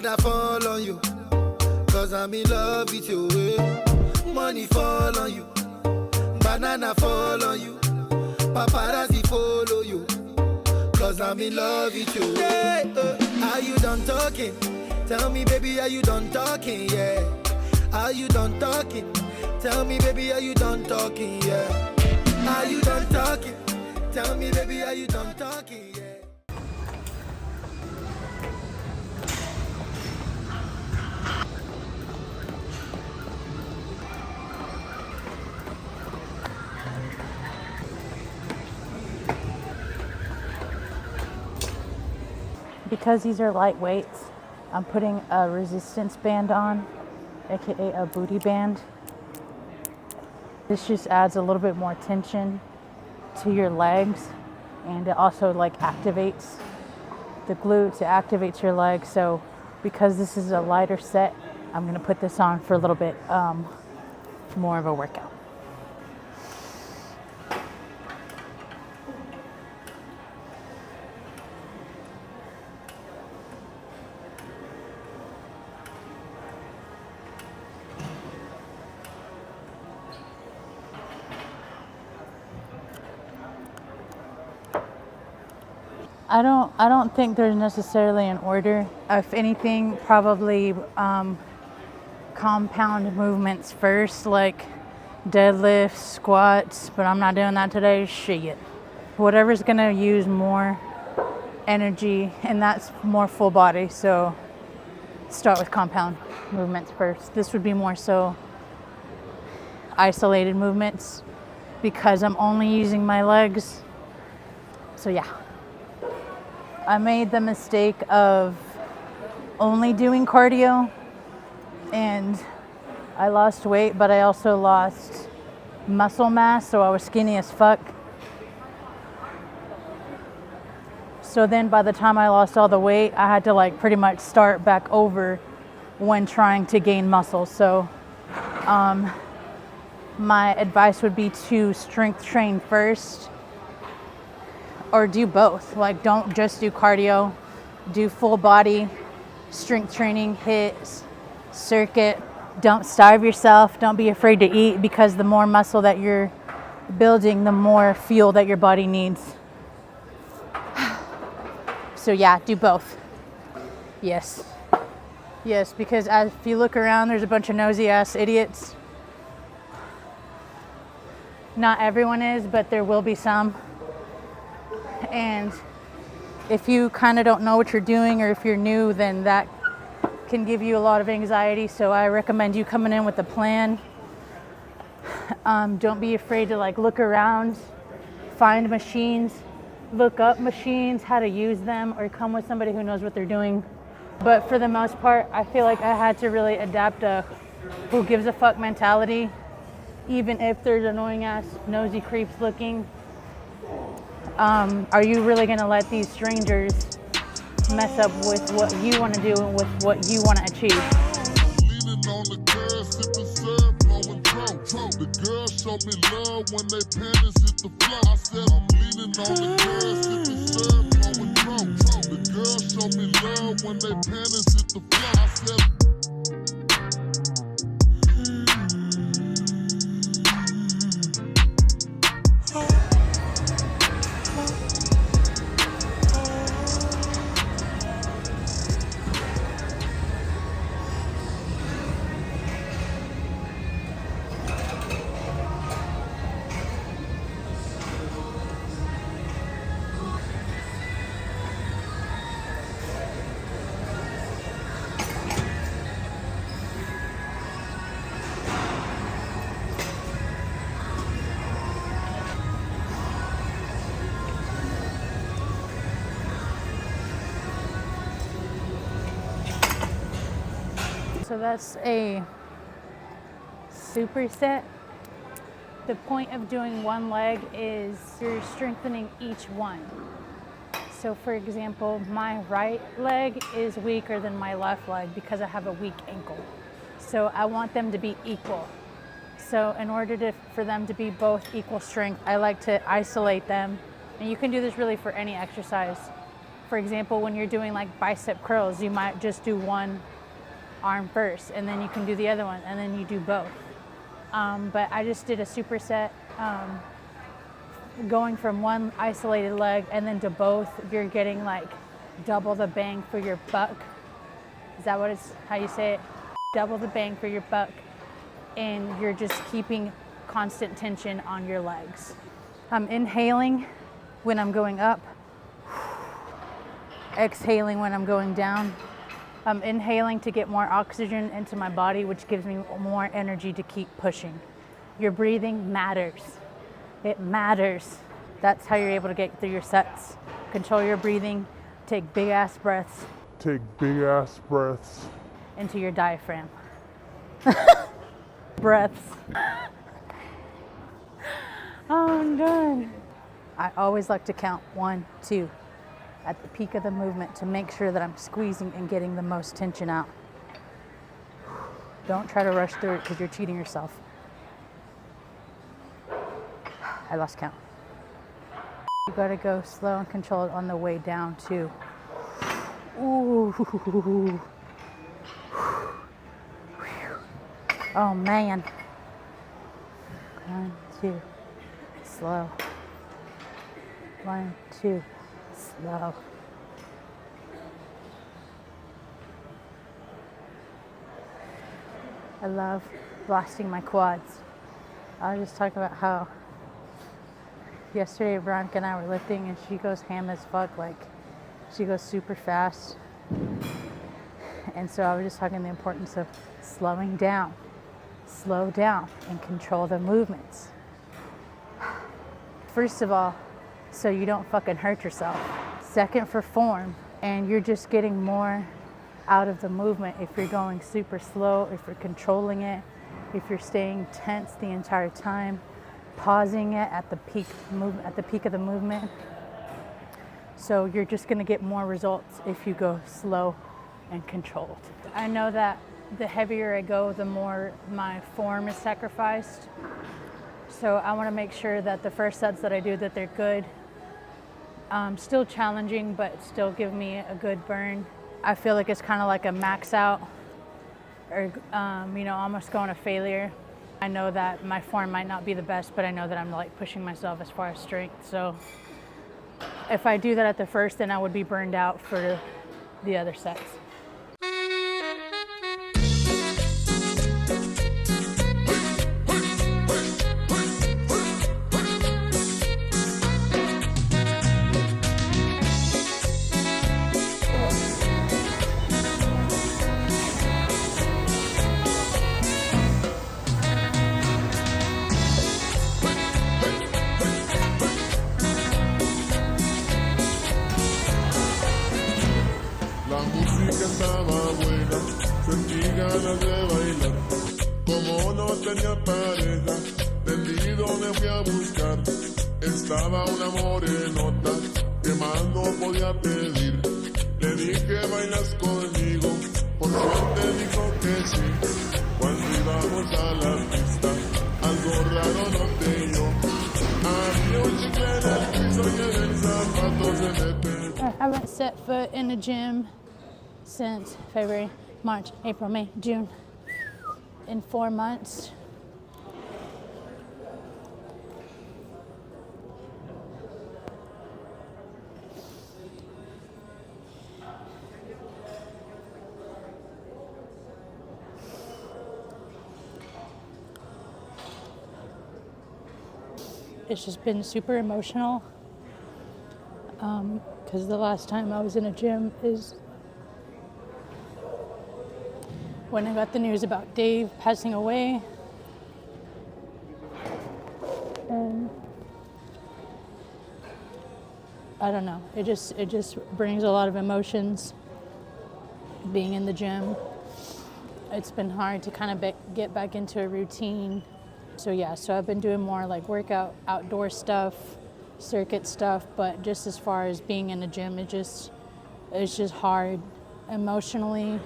Prada fall on you, cause I'm in love with you. Money fall on you, banana fall on you, paparazzi follow you, cause I'm in love with you. Yeah, are you done talking? Tell me, baby, are you done talking? Yeah. Are you done talking? Tell me, baby, are you done talking? Yeah. Are you done talking? Tell me, baby, are you done talking? Yeah. Because these are lightweights, I'm putting a resistance band on, aka a booty band. This just adds a little bit more tension to your legs, and it also like activates the glutes, it activates your legs. So because this is a lighter set, I'm gonna put this on for a little bit more of a workout. I don't think there's necessarily an order. If anything, probably compound movements first, like deadlifts, squats, but I'm not doing that today. Shit. Whatever's gonna use more energy, and that's more full body, so start with compound movements first. This would be more so isolated movements because I'm only using my legs. So yeah. I made the mistake of only doing cardio, and I lost weight, but I also lost muscle mass, so I was skinny as fuck. So then by the time I lost all the weight, I had to like pretty much start back over when trying to gain muscle. So my advice would be to strength train first, or do both. Like, don't just do cardio, do full body strength training, hits, circuit. Don't starve yourself. Don't be afraid to eat, because the more muscle that you're building, the more fuel that your body needs. So yeah, do both. Yes. Yes, because if you look around, there's a bunch of nosy ass idiots. Not everyone is, but there will be some. And if you kind of don't know what you're doing, or if you're new, then that can give you a lot of anxiety. So I recommend you coming in with a plan. Don't be afraid to like look around, find machines, look up machines, how to use them, or come with somebody who knows what they're doing. But for the most part, I feel like I had to really adapt a who gives a fuck mentality, even if there's annoying ass nosy creeps looking. Are you really gonna let these strangers mess up with what you want to do and with what you want to achieve? Leaning on the girl, sipping syrup, blowing throat. The girl showed me love when they panties hit the floor. I said I'm leaning on the girl, sipping syrup, blowing throat. The girl showed me love when they panties hit the floor. I said. So that's a superset. The point of doing one leg is you're strengthening each one. So for example, my right leg is weaker than my left leg because I have a weak ankle. So I want them to be equal. So in order for them to be both equal strength, I like to isolate them. And you can do this really for any exercise. for example, when you're doing like bicep curls, you might just do one arm first, and then you can do the other one, and then you do both. But I just did a superset, going from one isolated leg and then to both. You're getting like double the bang for your buck. Is that how you say it? Double the bang for your buck, and you're just keeping constant tension on your legs. I'm inhaling when I'm going up, exhaling when I'm going down. I'm inhaling to get more oxygen into my body, which gives me more energy to keep pushing. Your breathing matters. It matters. That's how you're able to get through your sets. Control your breathing, take big ass breaths. Take big ass breaths into your diaphragm. Breaths. Oh, I'm done. I always like to count 1, 2 at the peak of the movement to make sure that I'm squeezing and getting the most tension out. Don't try to rush through it because you're cheating yourself. I lost count. You gotta go slow and controlled on the way down too. Ooh. Oh man. 1, 2, slow. 1, 2, slow. I love blasting my quads. I'll just talk about how yesterday Veronica and I were lifting and she goes ham as fuck, like she goes super fast. And so I was just talking the importance of slowing down. Slow down and control the movements. First of all, so you don't fucking hurt yourself. Second, for form, and you're just getting more out of the movement if you're going super slow, if you're controlling it, if you're staying tense the entire time, pausing it at the peak of the movement. So you're just gonna get more results if you go slow and controlled. I know that the heavier I go, the more my form is sacrificed. So I want to make sure that the first sets that I do, that they're good. Still challenging, but still give me a good burn. I feel like it's kind of like a max out, or almost going to failure. I know that my form might not be the best, but I know that I'm like pushing myself as far as strength. So if I do that at the first, then I would be burned out for the other sets. Estaba buena, sentí ganas de bailar. Como no tenía pareja, tendido me fui a buscar. Estaba una morenota que más no podía pedir. Le dije, ¿bailas conmigo? Por suerte dijo que sí. Cuando íbamos a la pista, algo raro noté yo. Había un chicle en el piso y en el zapato se me pegó. I haven't set foot in a gym since February, March, April, May, June, in 4 months. It's just been super emotional, because the last time I was in a gym is when I got the news about Dave passing away. And I don't know, it just brings a lot of emotions being in the gym. It's been hard to kind of get back into a routine. So I've been doing more like workout, outdoor stuff, circuit stuff, but just as far as being in the gym, it's just hard emotionally.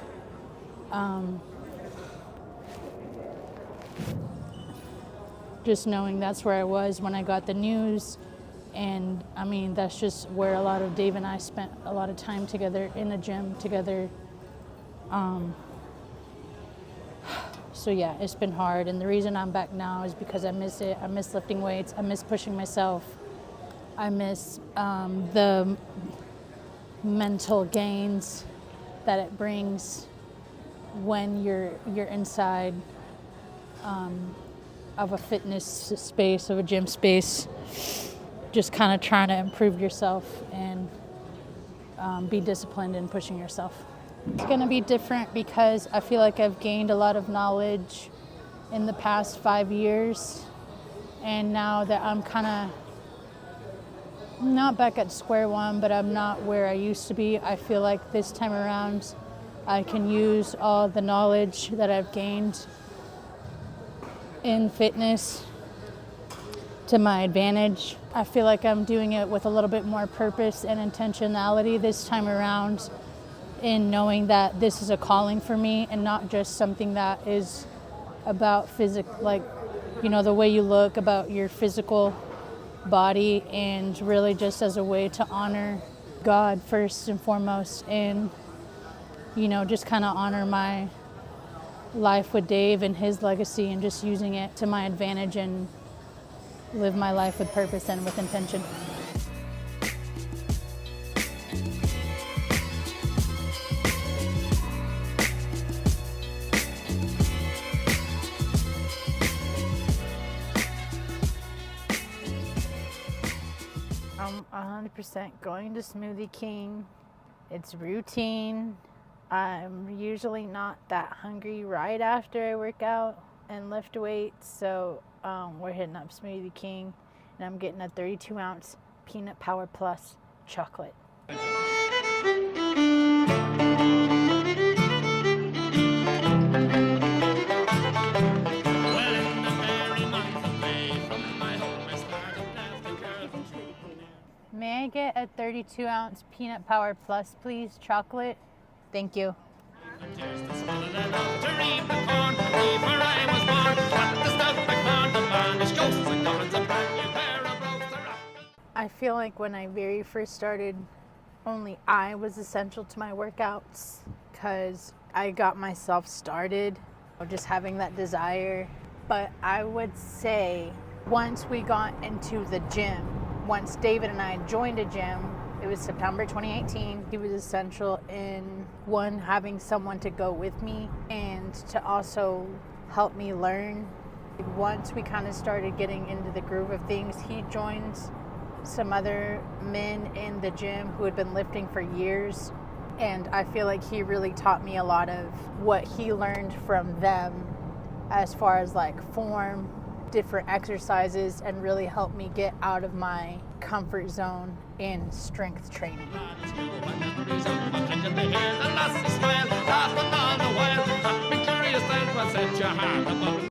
Just knowing that's where I was when I got the news, And I mean, that's just where a lot of Dave and I spent a lot of time together in the gym together. So yeah, it's been hard. And the reason I'm back now is because I miss it. I miss lifting weights. I miss pushing myself. I miss the mental gains that it brings when you're inside of a fitness space, of a gym space, just kind of trying to improve yourself and be disciplined in pushing yourself. It's going to be different because I feel like I've gained a lot of knowledge in the past 5 years, and now that I'm kind of not back at square one, but I'm not where I used to be, I feel like this time around I can use all the knowledge that I've gained in fitness to my advantage. I feel like I'm doing it with a little bit more purpose and intentionality this time around, in knowing that this is a calling for me and not just something that is about like, you know, the way you look, about your physical body, and really just as a way to honor God first and foremost, and, you know, just kind of honor my life with Dave and his legacy, and just using it to my advantage and live my life with purpose and with intention. I'm 100% going to Smoothie King. It's routine. I'm usually not that hungry right after I work out and lift weights, so we're hitting up Smoothie King, and I'm getting a 32-ounce Peanut Power Plus chocolate. May I get a 32-ounce Peanut Power Plus, please? Chocolate. Thank you. I feel like when I very first started, only I was essential to my workouts, because I got myself started just having that desire. But I would say once we got into the gym, once David and I joined a gym, it was September 2018. He was essential in, one, having someone to go with me and to also help me learn. Once we kind of started getting into the groove of things, he joined some other men in the gym who had been lifting for years. And I feel like he really taught me a lot of what he learned from them as far as like form, different exercises, and really helped me get out of my comfort zone in strength training.